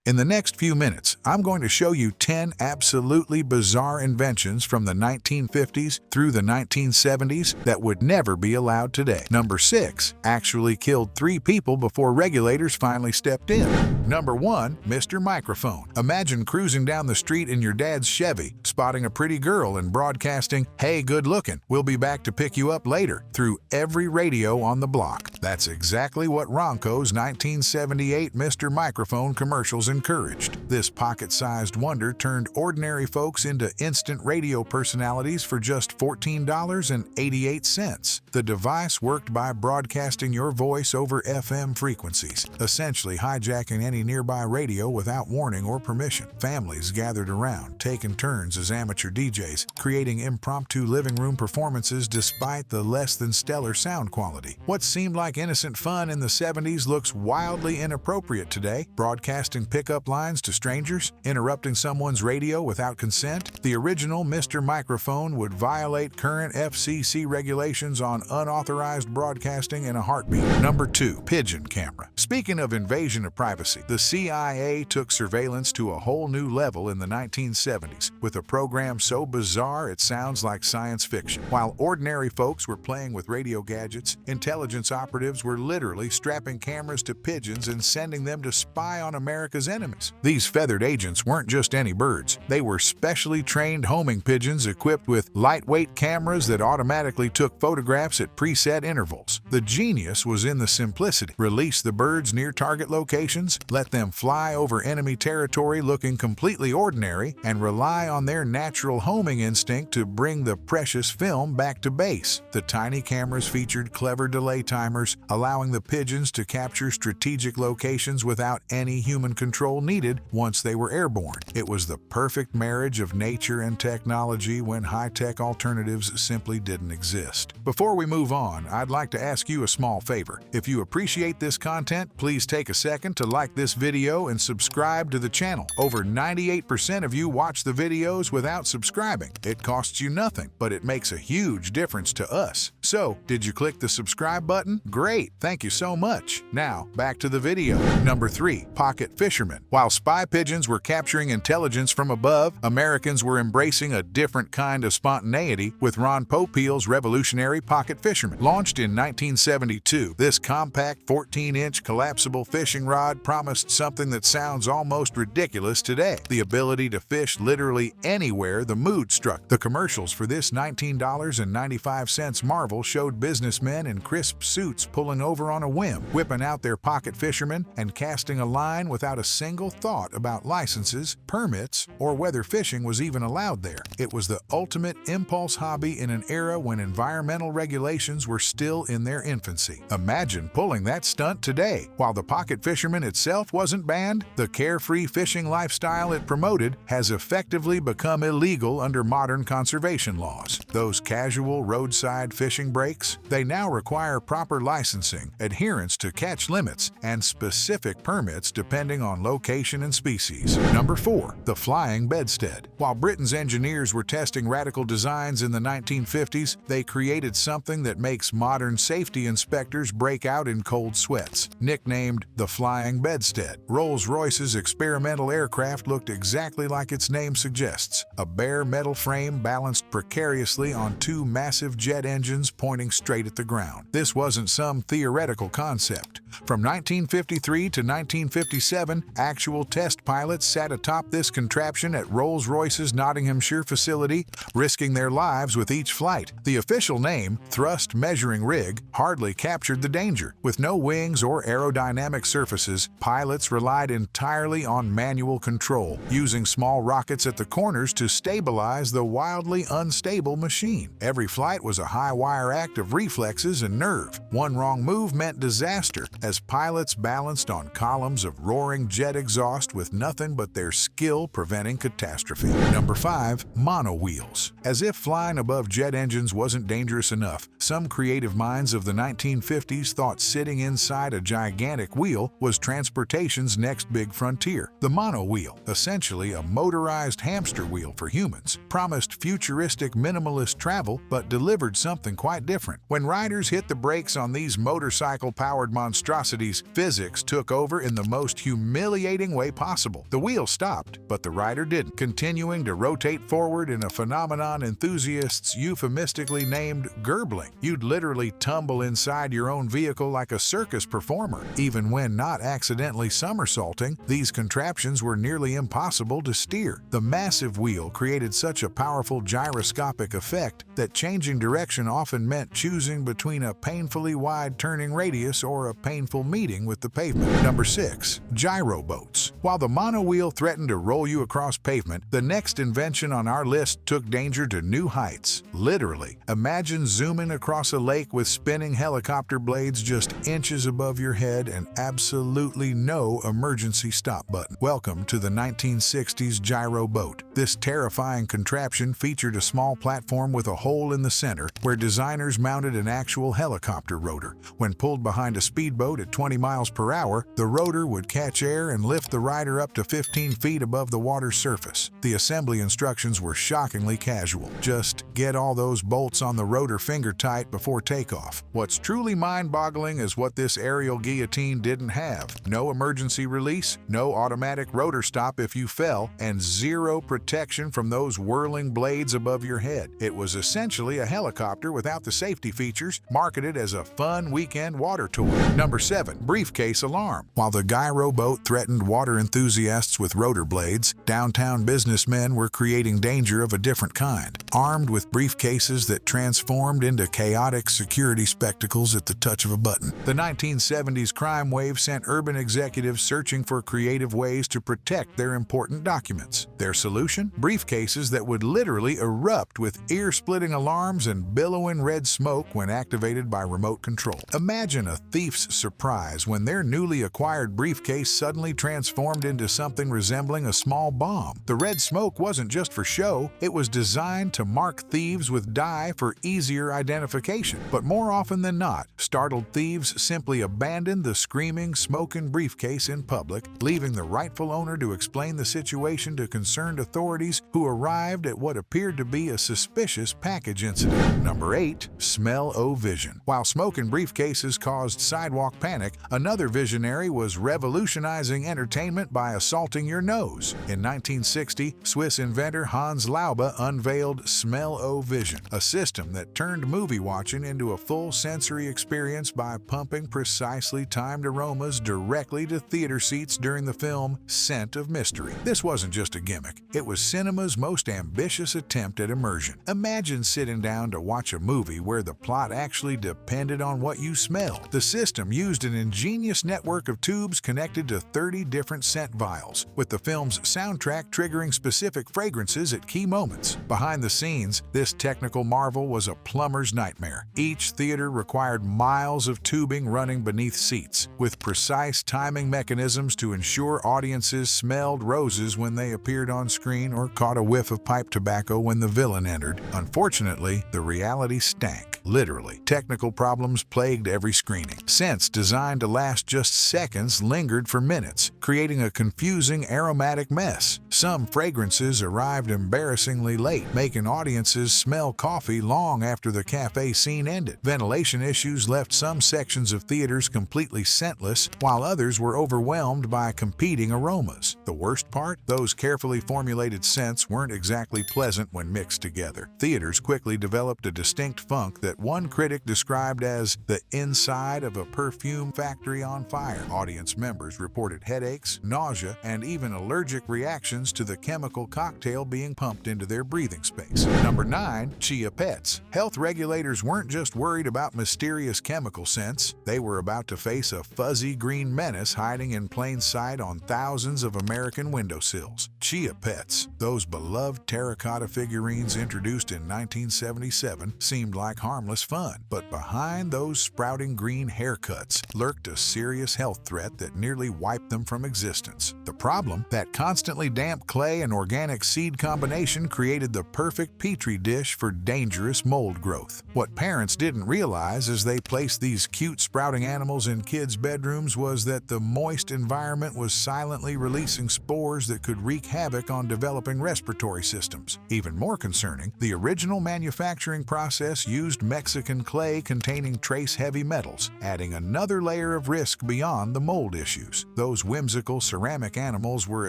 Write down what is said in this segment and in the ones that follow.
In the next few minutes, I'm going to show you 10 absolutely bizarre inventions from the 1950s through the 1970s that would never be allowed today. Number 6 actually killed 3 people before regulators finally stepped in. Number 1, Mr. Microphone. Imagine cruising down the street in your dad's Chevy, spotting a pretty girl and broadcasting, "Hey, good looking, we'll be back to pick you up later," through every radio on the block. That's exactly what Ronco's 1978 Mr. Microphone commercials encouraged. This pocket-sized wonder turned ordinary folks into instant radio personalities for just $14.88. The device worked by broadcasting your voice over FM frequencies, essentially hijacking any nearby radio without warning or permission. Families gathered around, taking turns as amateur DJs, creating impromptu living room performances despite the less than stellar sound quality. What seemed like innocent fun in the 70s looks wildly inappropriate today. Broadcasting pickup lines to strangers, interrupting someone's radio without consent. The original Mr. Microphone would violate current FCC regulations on unauthorized broadcasting in a heartbeat. Number 2, Pigeon Camera. Speaking of invasion of privacy, the CIA took surveillance to a whole new level in the 1970s with a program so bizarre it sounds like science fiction. While ordinary folks were playing with radio gadgets, intelligence operatives were literally strapping cameras to pigeons and sending them to spy on America's enemies. These feathered agents weren't just any birds. They were specially trained homing pigeons equipped with lightweight cameras that automatically took photographs at preset intervals. The genius was in the simplicity. Release the birds near target locations, let them fly over enemy territory looking completely ordinary, and rely on their natural homing instinct to bring the precious film back to base. The tiny cameras featured clever delay timers, allowing the pigeons to capture strategic locations without any human control needed once they were airborne. It was the perfect marriage of nature and technology when high-tech alternatives simply didn't exist. Before we move on, I'd like to ask you a small favor. If you appreciate this content, please take a second to like this video and subscribe to the channel. Over 98% of you watch the videos without subscribing. It costs you nothing, but it makes a huge difference to us. So, did you click the subscribe button? Great, thank you so much. Now, back to the video. Number 3, Pocket Fisherman. While spy pigeons were capturing intelligence from above, Americans were embracing a different kind of spontaneity with Ron Popeil's revolutionary Pocket Fisherman. Launched in 1972, this compact 14-inch collapsible fishing rod promised something that sounds almost ridiculous today: the ability to fish literally anywhere the mood struck. The commercials for this $19.95 marvel showed businessmen in crisp suits pulling over on a whim, whipping out their Pocket Fisherman and casting a line without a single thought about licenses, permits, or whether fishing was even allowed there. It was the ultimate impulse hobby in an era when environmental regulations were still in their infancy. Imagine pulling that stunt today. While the Pocket Fisherman itself wasn't banned, the carefree fishing lifestyle it promoted has effectively become illegal under modern conservation laws. Those casual roadside fishing breaks, they now require proper licensing, adherence to catch limits, and specific permits depending on location and species. Number 4, the Flying Bedstead. While Britain's engineers were testing radical designs in the 1950s, they created something that makes modern safety inspectors break out in cold sweats. Nicknamed the Flying Bedstead, Rolls-Royce's experimental aircraft looked exactly like its name suggests: a bare metal frame balanced precariously on 2 massive jet engines pointing straight at the ground. This wasn't some theoretical concept. From 1953 to 1957, actual test pilots sat atop this contraption at Rolls-Royce's Nottinghamshire facility, risking their lives with each flight. The official name, Thrust Measuring Rig, hardly captured the danger. With no wings or aerodynamic surfaces, pilots relied entirely on manual control, using small rockets at the corners to stabilize the wildly unstable machine. Every flight was a high-wire act of reflexes and nerve. One wrong move meant disaster, as pilots balanced on columns of roaring jet exhaust with nothing but their skill preventing catastrophe. Number 5, MonoWheels. As if flying above jet engines wasn't dangerous enough, some creative minds of the 1950s thought sitting inside a gigantic wheel was transportation's next big frontier. The MonoWheel, essentially a motorized hamster wheel for humans, promised futuristic minimalist travel but delivered something quite different. When riders hit the brakes on these motorcycle-powered monstrosities, monstrosities, physics took over in the most humiliating way possible. The wheel stopped, but the rider didn't, continuing to rotate forward in a phenomenon enthusiasts euphemistically named gerbling. You'd literally tumble inside your own vehicle like a circus performer. Even when not accidentally somersaulting, these contraptions were nearly impossible to steer. The massive wheel created such a powerful gyroscopic effect that changing direction often meant choosing between a painfully wide turning radius or a painful meeting with the pavement. Number 6. Gyroboats. While the MonoWheel threatened to roll you across pavement, the next invention on our list took danger to new heights. Literally, imagine zooming across a lake with spinning helicopter blades just inches above your head and absolutely no emergency stop button. Welcome to the 1960s Gyroboat. This terrifying contraption featured a small platform with a hole in the center where designers mounted an actual helicopter rotor. When pulled behind a speedboat at 20 miles per hour, the rotor would catch air and lift the rider up to 15 feet above the water's surface. The assembly instructions were shockingly casual. Just get all those bolts on the rotor finger tight before takeoff. What's truly mind-boggling is what this aerial guillotine didn't have. No emergency release, no automatic rotor stop if you fell, and zero protection from those whirling blades above your head. It was essentially a helicopter without the safety features, marketed as a fun weekend water tour. Number 7. Briefcase alarm. While the Gyroboat threatened water enthusiasts with rotor blades, downtown businessmen were creating danger of a different kind, armed with briefcases that transformed into chaotic security spectacles at the touch of a button. The 1970s crime wave sent urban executives searching for creative ways to protect their important documents. Their solution? Briefcases that would literally erupt with ear-splitting alarms and billowing red smoke when activated by remote control. Imagine a thief's surprise when their newly acquired briefcase suddenly transformed into something resembling a small bomb. The red smoke wasn't just for show, it was designed to mark thieves with dye for easier identification. But more often than not, startled thieves simply abandoned the screaming, smoking briefcase in public, leaving the rightful owner to explain the situation to concerned authorities who arrived at what appeared to be a suspicious package incident. Number 8. Smellovision. While smoking briefcases caused sidewalk panic, another visionary was revolutionizing entertainment by assaulting your nose. In 1960, Swiss inventor Hans Laube unveiled Smellovision, a system that turned movie watching into a full sensory experience by pumping precisely timed aromas directly to theater seats during the film Scent of Mystery. This wasn't just a gimmick, it was cinema's most ambitious attempt at immersion. Imagine sitting down to watch a movie where the plot actually depended on what you smelled. The system used an ingenious network of tubes connected to 30 different scent vials, with the film's soundtrack triggering specific fragrances at key moments. Behind the scenes, this technical marvel was a plumber's nightmare. Each theater required miles of tubing running beneath seats, with precise timing mechanisms to ensure audiences smelled roses when they appeared on screen or caught a whiff of pipe tobacco when the villain entered. Unfortunately, the reality stank. Literally, technical problems plagued every screening. Scents designed to last just seconds lingered for minutes, creating a confusing aromatic mess. Some fragrances arrived embarrassingly late, making audiences smell coffee long after the cafe scene ended. Ventilation issues left some sections of theaters completely scentless, while others were overwhelmed by competing aromas. The worst part? Those carefully formulated scents weren't exactly pleasant when mixed together. Theaters quickly developed a distinct funk that one critic described as the inside of a perfume factory on fire. Audience members reported headaches, nausea, and even allergic reactions to the chemical cocktail being pumped into their breathing space. Number 9. Chia pets. Health regulators weren't just worried about mysterious chemical scents, they were about to face a fuzzy green menace hiding in plain sight on thousands of American windowsills. Chia pets, those beloved terracotta figurines introduced in 1977, seemed like harmless fun, but behind those sprouting green haircuts lurked a serious health threat that nearly wiped them from existence. The problem? That constantly damp damp clay and organic seed combination created the perfect petri dish for dangerous mold growth. What parents didn't realize as they placed these cute sprouting animals in kids' bedrooms was that the moist environment was silently releasing spores that could wreak havoc on developing respiratory systems. Even more concerning, the original manufacturing process used Mexican clay containing trace heavy metals, adding another layer of risk beyond the mold issues. Those whimsical ceramic animals were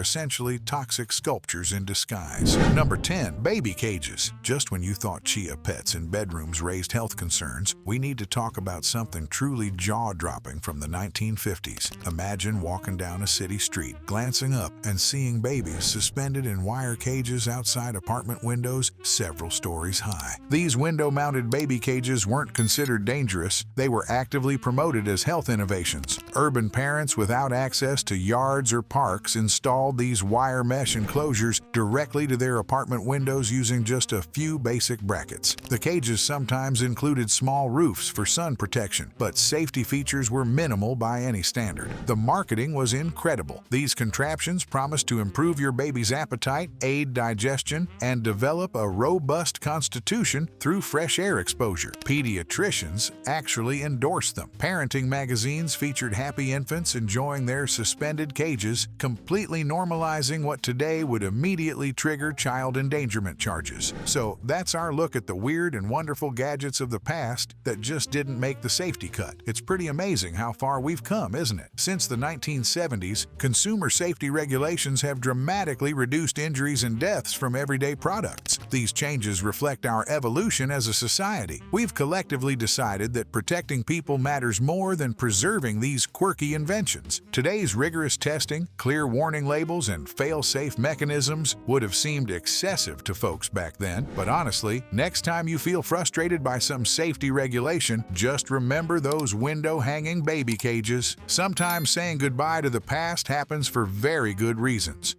essentially toxic sculptures in disguise. Number 10. Baby cages. Just when you thought chia pets in bedrooms raised health concerns, we need to talk about something truly jaw-dropping from the 1950s. Imagine walking down a city street, glancing up, and seeing babies suspended in wire cages outside apartment windows several stories high. These window-mounted baby cages weren't considered dangerous. They were actively promoted as health innovations. Urban parents without access to yards or parks installed these wire mesh enclosures directly to their apartment windows using just a few basic brackets. The cages sometimes included small roofs for sun protection, but safety features were minimal by any standard. The marketing was incredible. These contraptions promised to improve your baby's appetite, aid digestion, and develop a robust constitution through fresh air exposure. Pediatricians actually endorsed them. Parenting magazines featured happy infants enjoying their suspended cages, completely normalizing what today would immediately trigger child endangerment charges. So that's our look at the weird and wonderful gadgets of the past that just didn't make the safety cut. It's pretty amazing how far we've come, isn't it? Since the 1970s, consumer safety regulations have dramatically reduced injuries and deaths from everyday products. These changes reflect our evolution as a society. We've collectively decided that protecting people matters more than preserving these quirky inventions. Today's rigorous testing, clear warning labels, and fail-safe mechanisms would have seemed excessive to folks back then. But honestly, next time you feel frustrated by some safety regulation, just remember those window-hanging baby cages. Sometimes saying goodbye to the past happens for very good reasons.